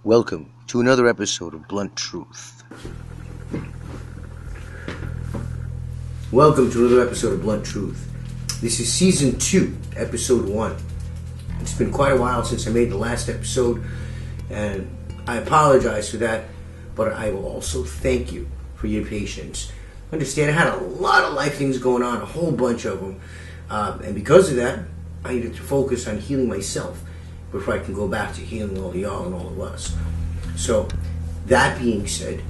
Welcome to another episode of Blunt Truth. Welcome to another episode of Blunt Truth. This is Season 2, Episode 1. It's been quite a while since I made the last episode, and I apologize for that, but I will also thank you for your patience. Understand, I had a lot of life things going on, a whole bunch of them, and because of that, I needed to focus on healing myself before I can go back to healing all of y'all and all of us. So, that being said,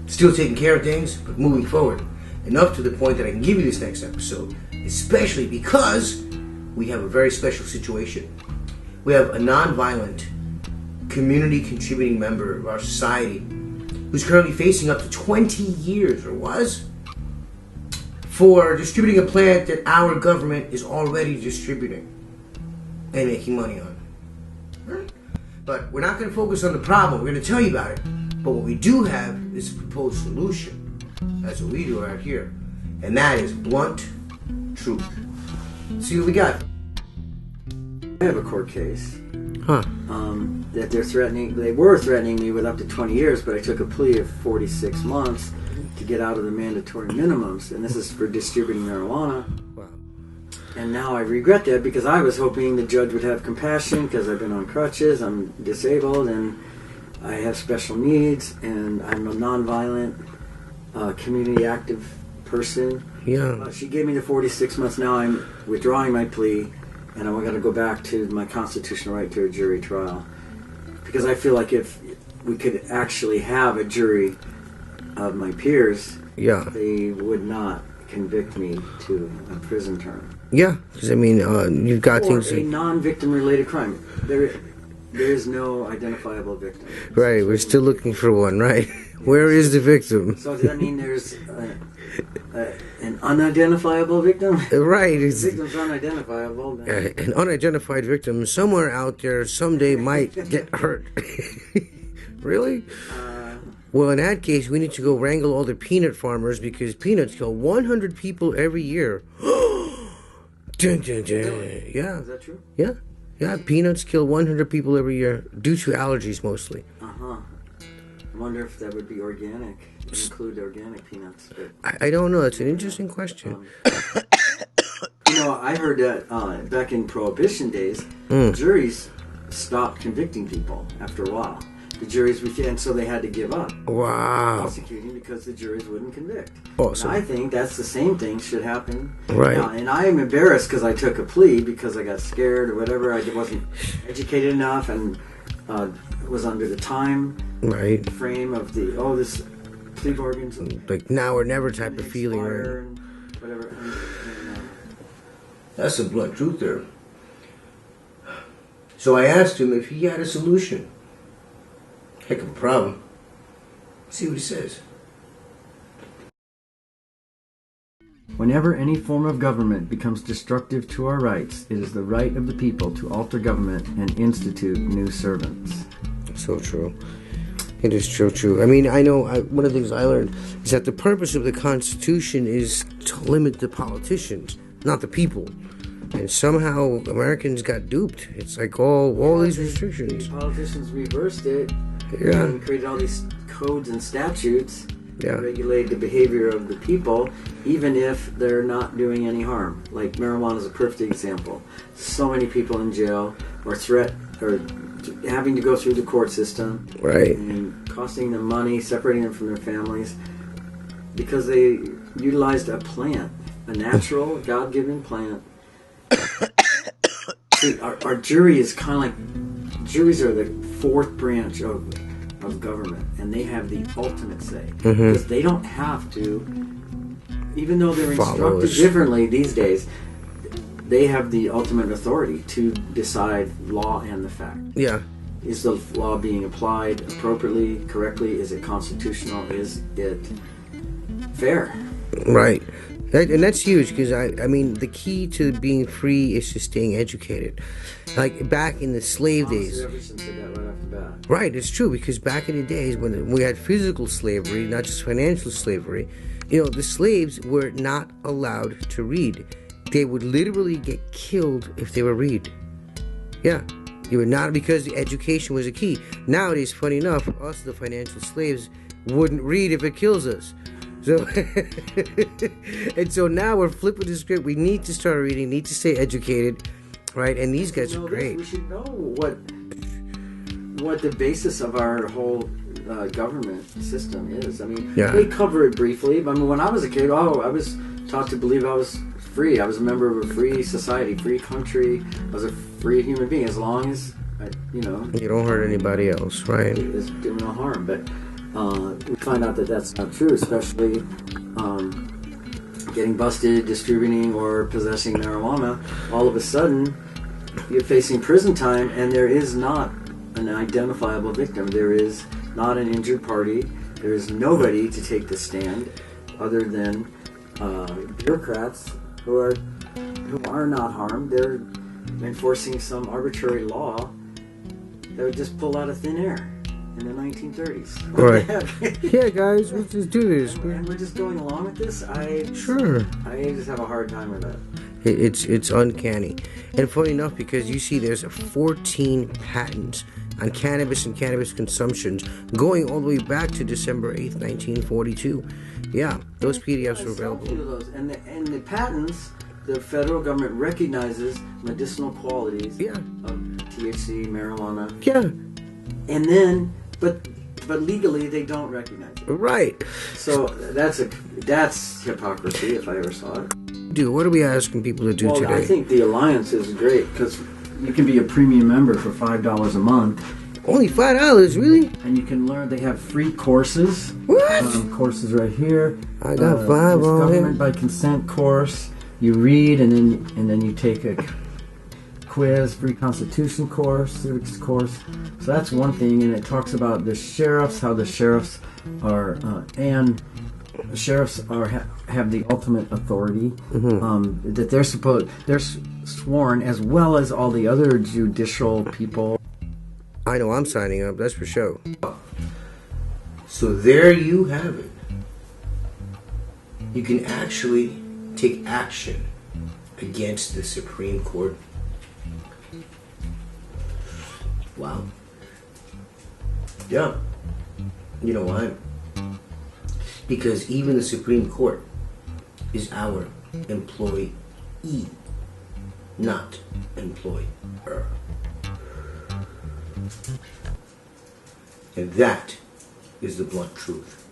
still taking care of things, but moving forward. Enough to the point that I can give you this next episode, especially because we have a very special situation. We have a non-violent, community contributing member of our society who's currently facing up to 20 years, or was, for distributing a plant that our government is already distributing and making money on. Right? But we're not going to focus on the problem. We're going to tell you about it. But what we do have is a proposed solution. That's what we do out here. And that is blunt truth. See what we got. I have a court case. Huh. That they were threatening me with up to 20 years, but I took a plea of 46 months to get out of the mandatory minimums. And this is for distributing marijuana. Wow. And now I regret that because I was hoping the judge would have compassion because I've been on crutches, I'm disabled, and I have special needs, and I'm a nonviolent, community active person. Yeah. She gave me the 46 months. Now I'm withdrawing my plea, and I'm going to go back to my constitutional right to a jury trial. Because I feel like if we could actually have a jury of my peers, they would not convict me to a prison term. Yeah, because I mean, you've got or things. A non-victim related crime. There is no identifiable victim. Right, we're still looking for one, right? Where is the victim? So does that mean there's an unidentifiable victim? Right. The victim's unidentifiable. An unidentified victim somewhere out there someday might get hurt. Really? Well, in that case, we need to go wrangle all the peanut farmers because peanuts kill 100 people every year. Dun, dun, dun. Really? Yeah. Is that true? Yeah. Yeah, peanuts kill 100 people every year due to allergies mostly. Uh-huh. I wonder if that would be organic, include organic peanuts. But, I don't know. That's an interesting question. I heard that back in Prohibition days, juries stopped convicting people after a while. The juries refused, and so they had to give up prosecuting because the juries wouldn't convict. Awesome. And I think that's the same thing should happen. Right. Now, and I am embarrassed because I took a plea because I got scared or whatever. I wasn't educated enough and was under the time frame of this plea bargains. Like now or never type of feeling. Right? And whatever. That's the blunt truth there. So I asked him if he had a solution. Heck of a problem. See what he says. Whenever any form of government becomes destructive to our rights, it is the right of the people to alter government and institute new servants. So true. It is true. I mean, I know one of the things I learned is that the purpose of the Constitution is to limit the politicians, not the people. And somehow Americans got duped. It's like all these restrictions. The politicians reversed it. Yeah. And created all these codes and statutes that regulate the behavior of the people, even if they're not doing any harm. Like marijuana is a perfect example. So many people in jail or having to go through the court system, right, and costing them money, separating them from their families, because they utilized a plant, a natural, God-given plant. See, our jury is kind of like juries are the fourth branch of government, and they have the ultimate say because they don't have to, even though they're instructed differently these days. They have the ultimate authority to decide law and the fact. Yeah, is the law being applied appropriately, correctly? Is it constitutional? Is it fair? Right. And that's huge because, I mean, the key to being free is to staying educated. Like back in the slave days. Jefferson said that right off the bat. Right, it's true because back in the days when we had physical slavery, not just financial slavery, the slaves were not allowed to read. They would literally get killed if they were read. Yeah. You were not, because the education was a key. Nowadays, funny enough, us, the financial slaves, wouldn't read if it kills us. So, and so now we're flipping the script. We need to start reading, need to stay educated, right? And these guys are great. We should know what the basis of our whole government system is. I mean, they cover it briefly. I mean, when I was a kid, I was taught to believe I was free. I was a member of a free society, free country. I was a free human being as long as, you don't hurt anybody else, right? It's doing no harm. But we find out that that's not true, especially getting busted distributing or possessing marijuana. All of a sudden, you're facing prison time, and there is not an identifiable victim. There is not an injured party. There is nobody to take the stand other than bureaucrats who are not harmed. They're enforcing some arbitrary law that would just pull out of thin air in the 1930s. Right. Yeah, guys, let's just do this. And we're just going along with this. I just have a hard time with that. It's uncanny. And funny enough, because you see there's 14 patents on cannabis and cannabis consumptions going all the way back to December 8th, 1942. Yeah, those PDFs are available. Those. And the patents, the federal government recognizes medicinal qualities of THC, marijuana. Yeah. And then, but legally they don't recognize it. Right. So that's hypocrisy if I ever saw it. Dude, what are we asking people to do today? I think the Alliance is great because you can be a premium member for $5 a month. Only $5, really? And you can learn. They have free courses. What? Courses right here. I got 5 on it. Government by consent course. You read and then you take a quiz, free Constitution course, civics course. So that's one thing, and it talks about the sheriffs, how the sheriffs are have the ultimate authority. That they're sworn, as well as all the other judicial people. I know I'm signing up, that's for sure. So there you have it. You can actually take action against the Supreme Court. Wow. Yeah. You know why? Because even the Supreme Court is our employee, not employer. And that is the blunt truth.